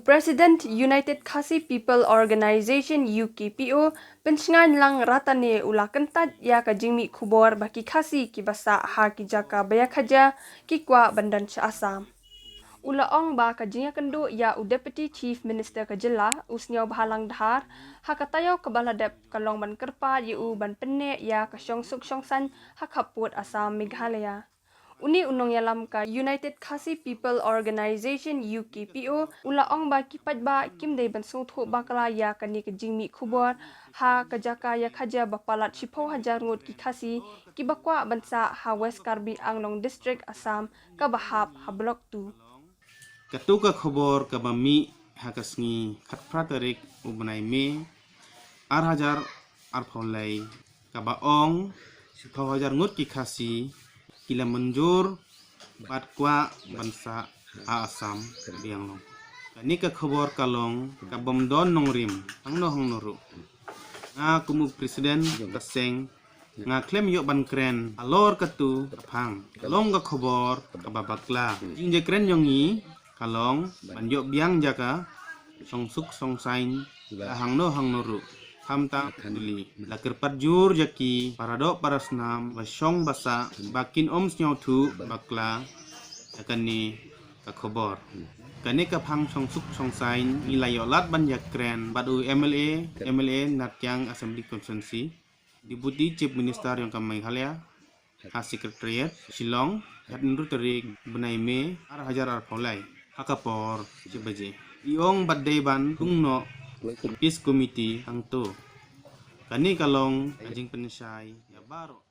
President United Khasi People Organization UKPO pencengan lang ratane ula kentat ya ka jingmi khubor baki khasi ki basa ha ki jaka baya khaja ki kwa bandan cha Assam. Ula ong ba ka jinga kendo ya Deputy Chief Minister ka jela usnyaw bahalang dhar ha katayo ka baladep kalong ban kerpa yu ban penne ya ka syongsuk syongsan ha khaput Assam Meghalaya. Uni unong yalam ka United Khasi People Organization UKPO ula ong ba kipat ba kim day ban sungthu bakala ya kani ka jingmi khubor ha kajaka ya khaja bapalat 10,000 ngut ki khasi ki bakwa bansa ha West Karbi Anglong District Assam ka bahap ha Block 2 Katuka khobor kabami hakasngi khatpratarik ubnai me arhajar arpholai kabaong 10,000 ngut ki khasi kila menjur batkwa bansa Assam bianglong kani ka khobor kalong kabom don nongrim angno hongnoru nga kumu presiden kaseng nga klem yo ban kren alor katu kapang kalong ka khobor kababakla jinje kren yongi kalong ban yo biang jaka songsuk songsain hangno hangnoru hamta duli lakir parjur jaki parado parasnam basyong basa bakin om snyotu bakla akani ka khobor kani ka phang songsuk songsain ilayolat ban yakren badu MLA Natyang Assembly Constituency Deputy Chief Minister yang ka Meghalaya ha Secretariat Shillong hatnur tarik bunai me hajar arpolai hakapor sibaje iong badai ban tungno Peace Committee ang to kani kalong ajing pensai ya baro